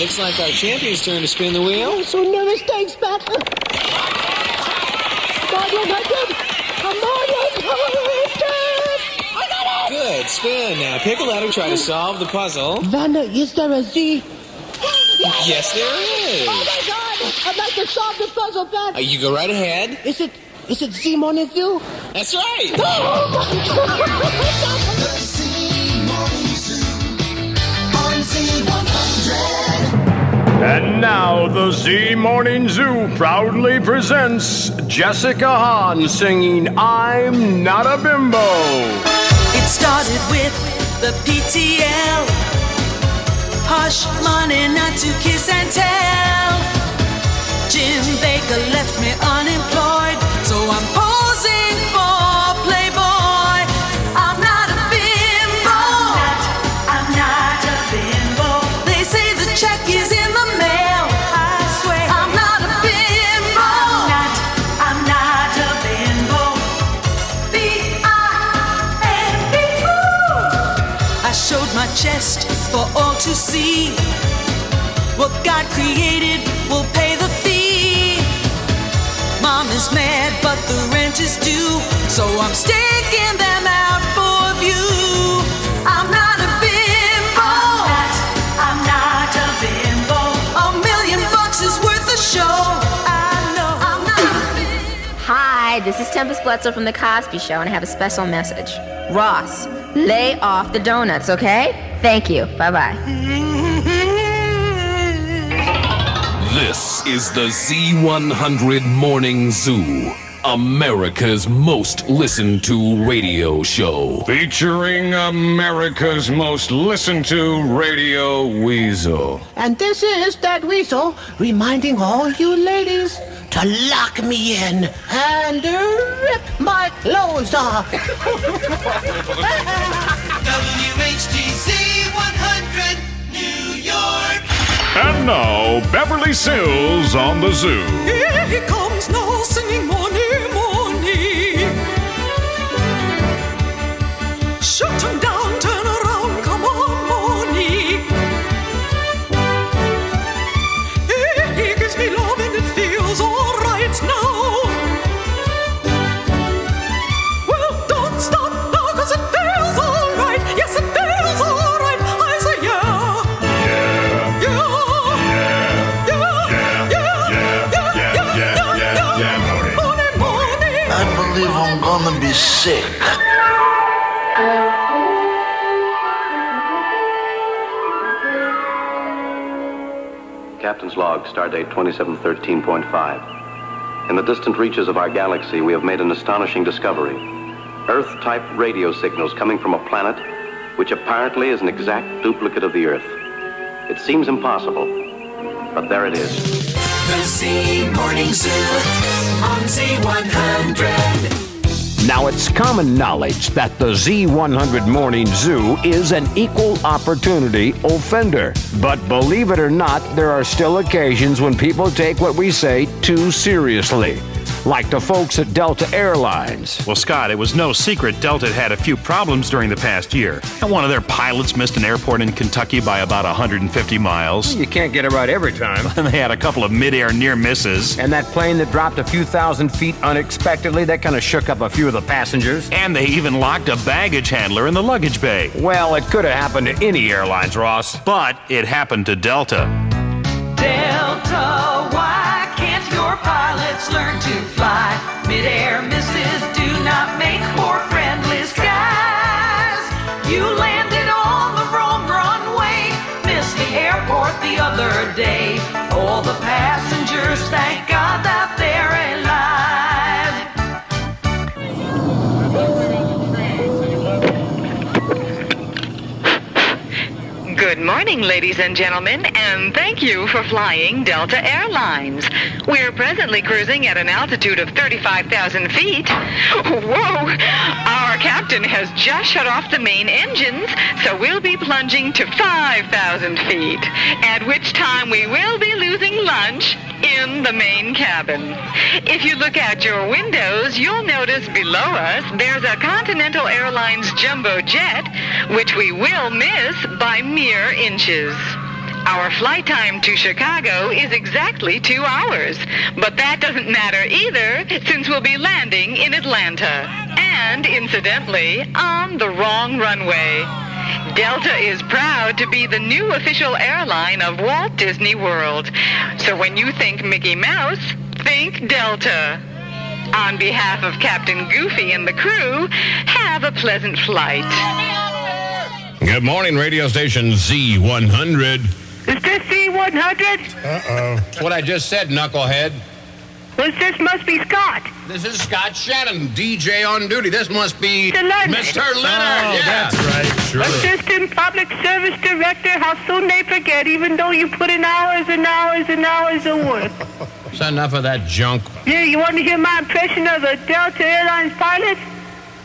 Looks like our champion's turn to spin the wheel. I'm so nervous. Thanks, Pat. Come on, 100. Come on, 100. I got it. Good. Spin. Now pick a letter. Try to solve the puzzle. Vanna, is there a Z? Yes, there is. Oh, my God. I'd like to solve the puzzle, Pat. You go right ahead. Is it Z100? That's right. Oh, my God. The Z-Morning Zoo on Z100. And now the Z Morning Zoo proudly presents Jessica Hahn singing I'm Not a Bimbo. It started with the PTL. Hush money not to kiss and tell. Jim Baker left me unemployed, so I'm posing for Playboy. I'm not a bimbo. I'm not a bimbo. They say the check is in the mail. I swear I'm not a bimbo. I'm not a bimbo. B-I-M-B-O. I showed my chest for all to see. What God created will pay the fee. Mom is mad, but the rent is due, so I'm sticking them out for view. I'm not a bimbo. I'm not a bimbo. $1,000,000 is worth a show. I know I'm not a bimbo. Hi, this is Tempest Bledsoe from The Cosby Show, and I have a special message. Ross, lay off the donuts, okay? Thank you. Bye-bye. This is the Z100 Morning Zoo, America's most listened to radio show. Featuring America's most listened to radio weasel. And this is that weasel reminding all you ladies to lock me in and rip my clothes off. WHTZ 100, New York. And now, Beverly Sills on the Zoo. Here he comes now, singing morning, morning. Shut him down, turn around, come on, morning. He gives me love and it feels all right now. Well, don't stop now, 'cause it feels all right. Yes, it feels all right. I say yeah. I believe I'm gonna be sick. Captain's log, stardate 2713.5. In the distant reaches of our galaxy, we have made an astonishing discovery. Earth-type radio signals coming from a planet which apparently is an exact duplicate of the Earth. It seems impossible, but there it is. The Z-Morning Zoo on Z100. Now, it's common knowledge that the Z100 Morning Zoo is an equal opportunity offender. But believe it or not, there are still occasions when people take what we say too seriously. Like the folks at Delta Airlines. Well, Scott, it was no secret Delta had a few problems during the past year. And one of their pilots missed an airport in Kentucky by about 150 miles. You can't get it right every time. And they had a couple of mid-air near misses. And that plane that dropped a few thousand feet unexpectedly, that kind of shook up a few of the passengers. And they even locked a baggage handler in the luggage bay. Well, it could have happened to any airlines, Ross. But it happened to Delta. Delta, why can't your pilots learn to fly? Mid-air misses do not make for friendly skies. You landed on the wrong runway, missed the airport the other day. All the passengers, thank God that they're alive. Good morning, ladies and gentlemen, and thank you for flying Delta Airlines. We're presently cruising at an altitude of 35,000 feet. Whoa! Our captain has just shut off the main engines, so we'll be plunging to 5,000 feet, at which time we will be losing lunch in the main cabin. If you look out your windows, you'll notice below us there's a Continental Airlines jumbo jet, which we will miss by mere inches. Our flight time to Chicago is exactly 2 hours. But that doesn't matter either, since we'll be landing in Atlanta. And, incidentally, on the wrong runway. Delta is proud to be the new official airline of Walt Disney World. So when you think Mickey Mouse, think Delta. On behalf of Captain Goofy and the crew, have a pleasant flight. Good morning, radio station Z100. Is this Z100? Uh-oh. That's what I just said, knucklehead. Well, this must be Scott. This is Scott Shannon, DJ on duty. This must be Mr. Leonard. Mr. Leonard. Oh, yeah. that's right. Sure. Assistant Public Service Director, how soon they forget, even though you put in hours and hours and hours of work. That's enough of that junk. Yeah, you want to hear my impression of a Delta Airlines pilot?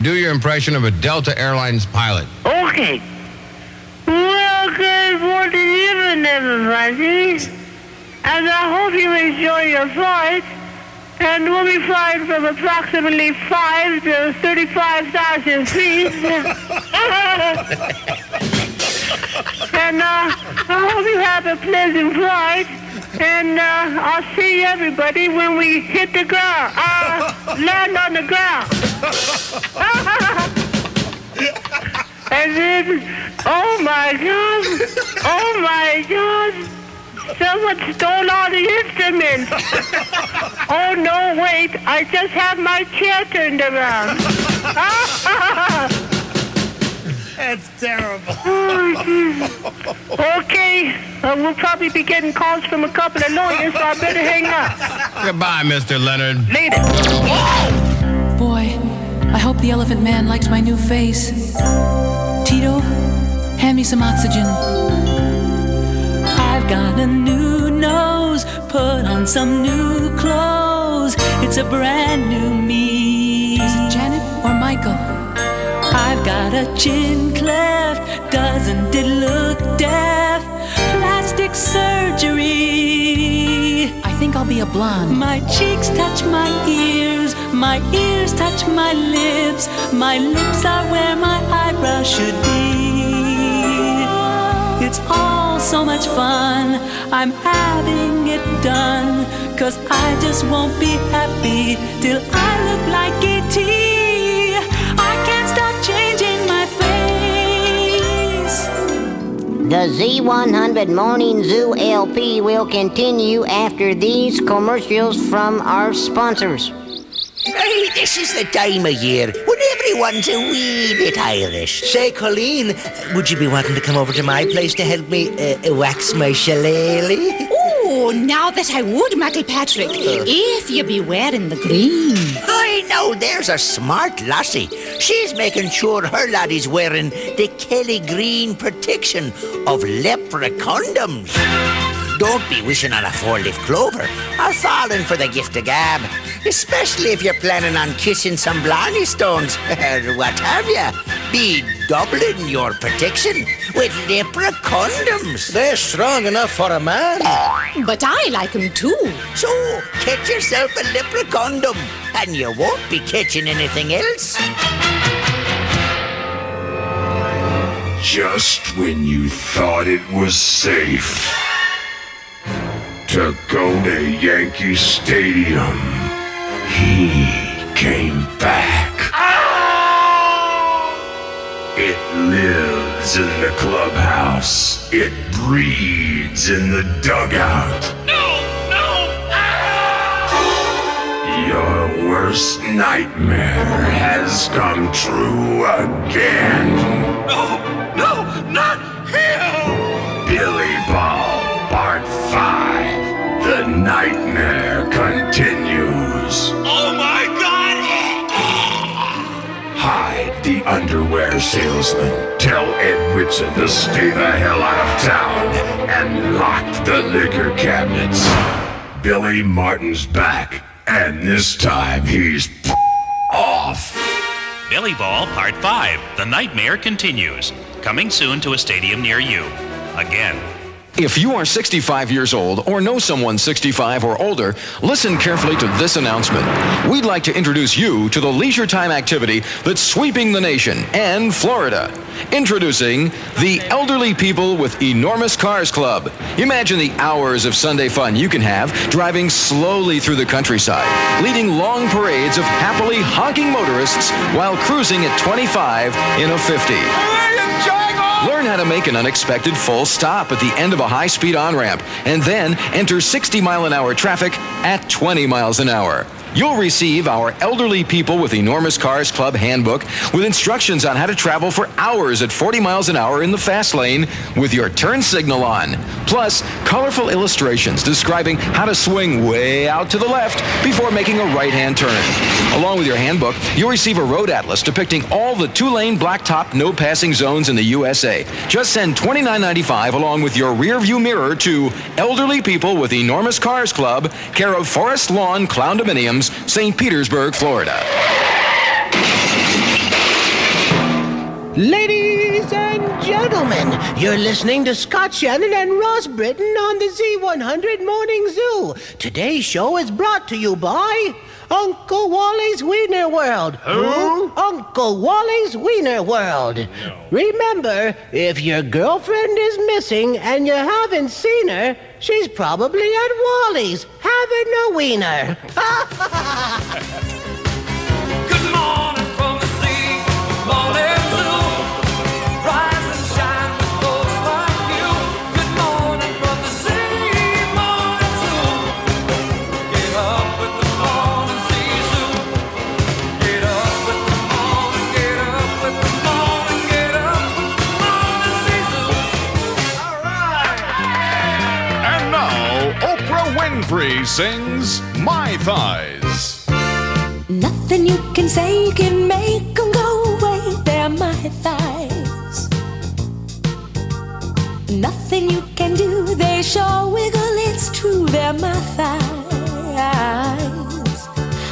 Do your impression of a Delta Airlines pilot. Okay. Well, good morning, evening, everybody. And I hope you enjoy your flight. And we'll be flying from approximately 5 to 35,000 feet. And I hope you have a pleasant flight. And I'll see everybody when we hit the ground. Land on the ground. And then, oh my God. Someone stole all the instruments. Oh, no, wait. I just have my chair turned around. That's terrible. Okay. We'll probably be getting calls from a couple of lawyers, so I better hang up. Goodbye, Mr. Leonard. Later. Boy, I hope the Elephant Man likes my new face. Tito, hand me some oxygen. I've got a new nose, put on some new clothes. It's a brand new me. Is it Janet or Michael? I've got a chin cleft, doesn't it look deaf? Plastic surgery. I think I'll be a blonde. My cheeks touch my ears touch my lips are where my eyebrows should be. It's all so much fun, I'm having it done, 'cause I just won't be happy till I look like E.T. I can't stop changing my face. The Z100 Morning Zoo LP will continue after these commercials from our sponsors. Hey, this is the time of year when everyone's a wee bit Irish. Say, Colleen, would you be wanting to come over to my place to help me wax my shillelagh? Oh, now that I would, Michael Patrick, if you be wearing the green. I know, there's a smart lassie. She's making sure her laddie's wearing the Kelly Green protection of lepra condoms. Don't be wishing on a four-leaf clover or falling for the gift of gab, especially if you're planning on kissing some Blarney Stones or what have you. Be doubling your protection with lepra condoms. They're strong enough for a man. But I like them too. So, get yourself a lepra condom and you won't be catching anything else. Just when you thought it was safe to go to Yankee Stadium, he came back. It lives in the clubhouse. It breeds in the dugout. No! Your worst nightmare has come true again. No, not him! Billy Ball, Part 5. The nightmare continues. Oh my God! Hide the underwear salesman. Tell Ed Whitson to stay the hell out of town. And lock the liquor cabinets. Billy Martin's back. And this time he's off. Billy Ball Part 5. The Nightmare Continues. Coming soon to a stadium near you. Again. If you are 65 years old or know someone 65 or older, listen carefully to this announcement. We'd like to introduce you to the leisure time activity that's sweeping the nation and Florida. Introducing the Elderly People with Enormous Cars Club. Imagine the hours of Sunday fun you can have driving slowly through the countryside, leading long parades of happily honking motorists while cruising at 25 in a 50. Learn how to make an unexpected full stop at the end of a high-speed on-ramp and then enter 60-mile-an-hour traffic at 20 miles an hour. You'll receive our Elderly People with Enormous Cars Club handbook with instructions on how to travel for hours at 40 miles an hour in the fast lane with your turn signal on. Plus, colorful illustrations describing how to swing way out to the left before making a right-hand turn. Along with your handbook, you'll receive a road atlas depicting all the two-lane blacktop no-passing zones in the USA. Just send $29.95 along with your rear-view mirror to Elderly People with Enormous Cars Club, care of Forest Lawn Clowndominiums, St. Petersburg, Florida. Ladies and gentlemen, you're listening to Scott Shannon and Ross Britton on the Z100 Morning Zoo. Today's show is brought to you by Uncle Wally's Wiener World. Who? Uncle Wally's Wiener World. No. Remember, if your girlfriend is missing and you haven't seen her, she's probably at Wally's having a wiener. Good morning from the sea, morning zoo. Rise and shine with folks like you. Good morning from the sea, morning zoo. Get up with the morning sea zoo. Get up with the morning, get up with the morning, get up with the morning sea zoo. All right. And now, Oprah Winfrey sings My Thighs. Nothing you can say can make them go away. They're my thighs. Nothing you can do, they sure wiggle. It's true, they're my thighs.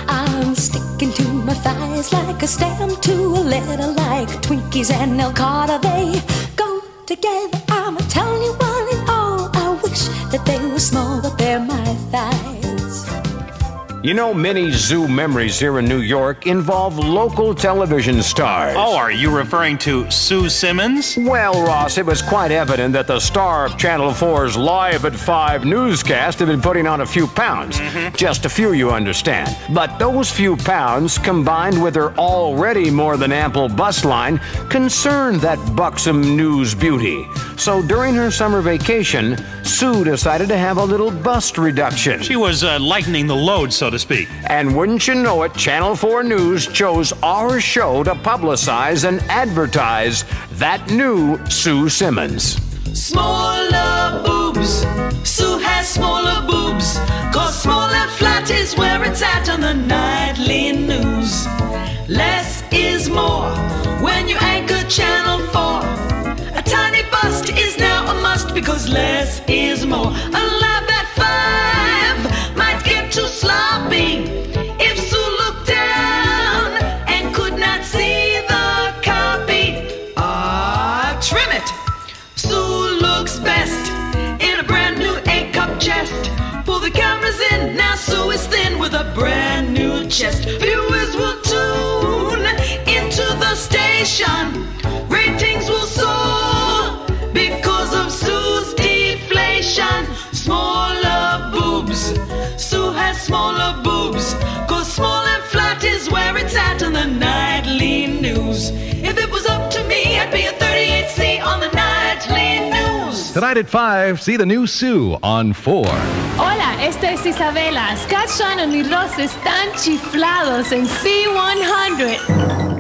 I'm sticking to my thighs like a stamp to a letter, like Twinkies and El Carter. They go together. I'm telling you one and all. I wish that they were small, but they're my thighs. You know, many zoo memories here in New York involve local television stars. Oh, are you referring to Sue Simmons? Well, Ross, it was quite evident that the star of Channel 4's Live at 5 newscast had been putting on a few pounds. Just a few, you understand. But those few pounds, combined with her already more than ample bust line, concerned that buxom news beauty. So during her summer vacation, Sue decided to have a little bust reduction. She was lightening the load, so to speak. And wouldn't you know it, Channel 4 News chose our show to publicize and advertise that new Sue Simmons. Smaller boobs. Sue has smaller boobs. 'Cause small and flat is where it's at on the nightly news. Less is more when you anchor Channel 4. A tiny bust is now a must because less is more. A Live at 5 might get too sloppy if Sue looked down and could not see the copy. Trim it. Sue looks best in a brand new 8-cup chest. Pull the cameras in, now Sue is thin with a brand new chest. Viewers will tune into the station. Ratings will soar because of Sue's deflation. Smaller boobs. Sue has smaller boobs. 'Cause small and flat is where it's at on the nightly news. If it was up to me, I'd be a 38C on the nightly news. Tonight at 5, see the new Sue on 4. Hola, esta es Isabela. Scott Shannon y Ross están chiflados en C100.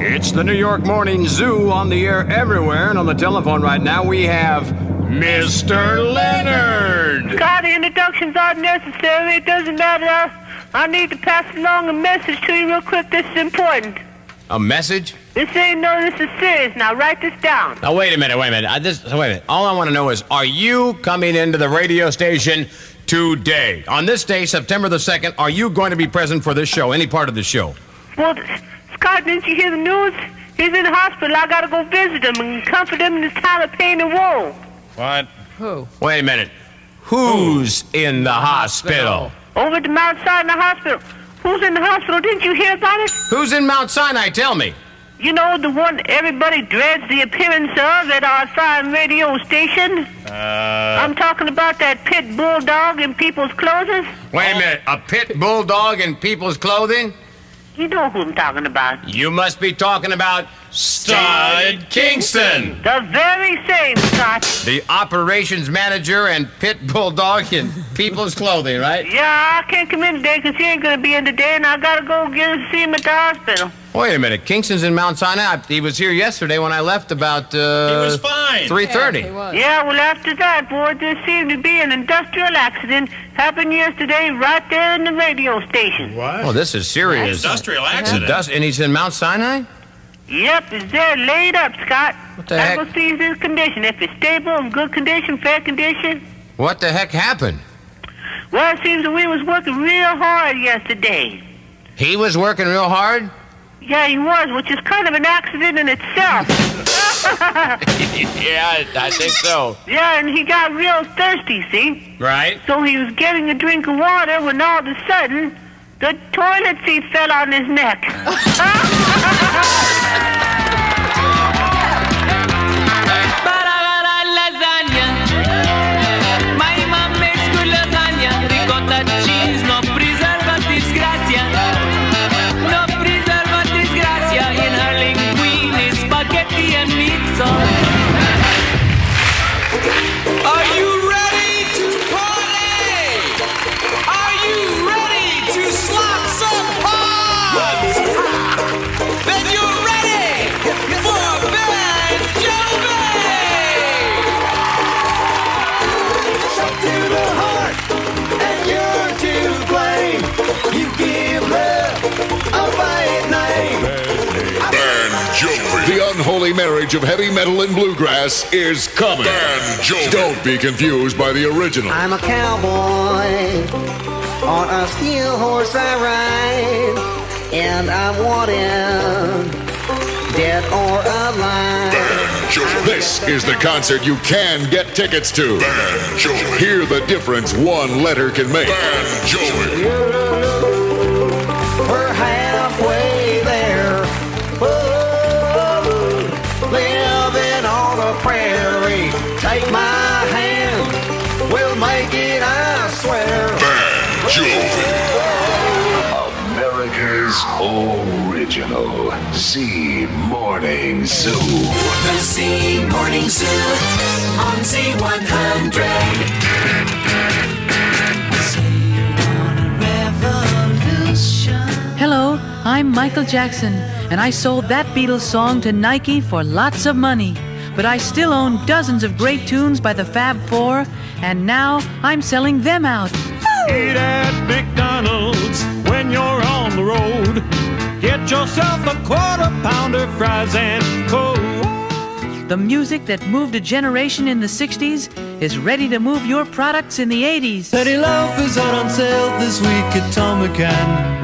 It's the New York Morning Zoo on the air everywhere, and on the telephone right now we have Mr. Leonard. Scott, the introductions aren't necessary. It doesn't matter. I need to pass along a message to you real quick. This is important. A message? This is serious. Now write this down. Now, wait a minute. Wait a minute. All I want to know is, are you coming into the radio station today? On this day, September the 2nd, are you going to be present for this show, any part of the show? Well, Scott, didn't you hear the news? He's in the hospital. I got to go visit him and comfort him in his time of pain and woe. What? Who? Wait a minute. Who's in the hospital? Over at the Mount Sinai Hospital. Who's in the hospital? Didn't you hear about it? Who's in Mount Sinai? Tell me. You know, the one everybody dreads the appearance of at our fine radio station? I'm talking about that pit bulldog in people's clothing. Wait a minute, a pit bulldog in people's clothing? You know who I'm talking about. You must be talking about Stud Kingston. The very same, Scott. The operations manager and pit bulldog in people's clothing, right? Yeah, I can't come in today because he ain't going to be in today, and I got to go see him at the hospital. Wait a minute, Kingston's in Mount Sinai. He was here yesterday when I left about, He was fine. 3:30. Yeah, well, after that, boy, there seemed to be an industrial accident happened yesterday right there in the radio station. What? Oh, this is serious. Industrial accident. And he's in Mount Sinai? Yep, he's there laid up, Scott. What the heck? I will see his condition. If it's stable, in good condition, fair condition. What the heck happened? Well, it seems that we was working real hard yesterday. He was working real hard? Yeah, he was, which is kind of an accident in itself. Yeah, I think so. Yeah, and he got real thirsty, see? Right. So he was getting a drink of water when all of a sudden, the toilet seat fell on his neck. My mom makes good lasagna, ricotta cheese, no preservatives, gracia. No preservatives, gracia. In her linguine, spaghetti and meat sauce. Are you ready to party? Are you ready to slap some pods? Then you're ready for Bad Jovi! Shot to the heart, and you're to blame. You give love a bad name. Bad Jovi. The unholy marriage of heavy metal and bluegrass is coming. Bad Jovi. Don't be confused by the original. I'm a cowboy, on a steel horse I ride, and I'm wanted, dead or alive. This is the concert you can get tickets to. Bad Jovi. Hear the difference one letter can make. Bad Jovi. We're halfway there. Whoa, living on a prairie. Take my hand, we'll make it, I swear. Bad Jovi. America's original Z Morning Zoo. The Z Morning Zoo on Z100. Hello, I'm Michael Jackson, and I sold that Beatles song to Nike for lots of money. But I still own dozens of great tunes by the Fab Four, and now I'm selling them out. Eat at McDonald's when you're on the road. Get yourself a quarter pounder, fries and Coke. The music that moved a generation in the 60s is ready to move your products in the 80s. Petty Loaf is out on sale this week at Tom McCann.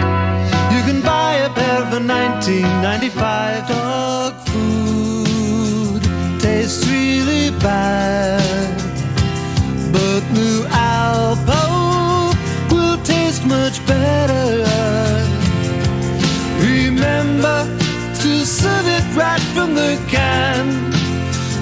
You can buy a pair for $19.95. Dog food tastes really bad, but new Alpo will taste much better. Remember to serve it right from the can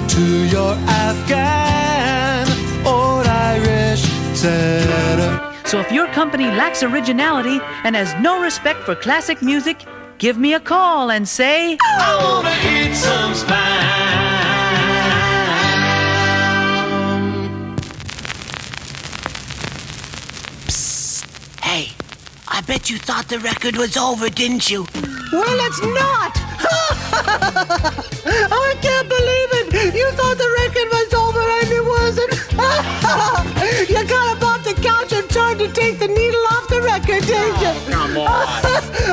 to your Afghan or Irish setter. So if your company lacks originality and has no respect for classic music, give me a call and say, I wanna eat some spam. Hey, I bet you thought the record was over, didn't you? Well, it's not! I can't believe it! You thought the record was over and it wasn't! You got up off the couch and tried to take the needle off the record, didn't you? Come on.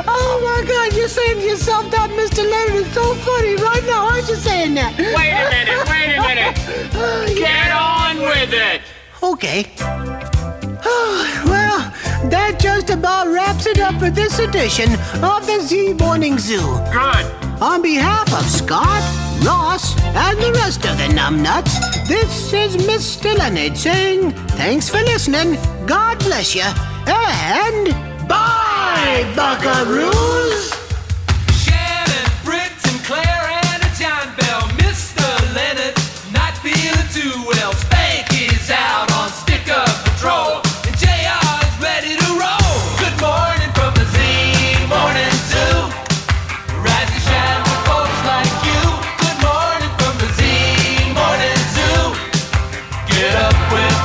Oh my God, you're saying to yourself that Mr. Leonard is so funny right now, aren't you saying that? Wait a minute. Get on with it. Okay. Well, that just about wraps it up for this edition of the Z Morning Zoo. Good. On behalf of Scott, Ross, and the rest of the numbnuts, this is Mr. Leonard saying thanks for listening, God bless you, and bye, buckaroos! Shannon, Brits, and Clay.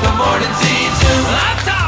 The morning Z Zoo. I'm talking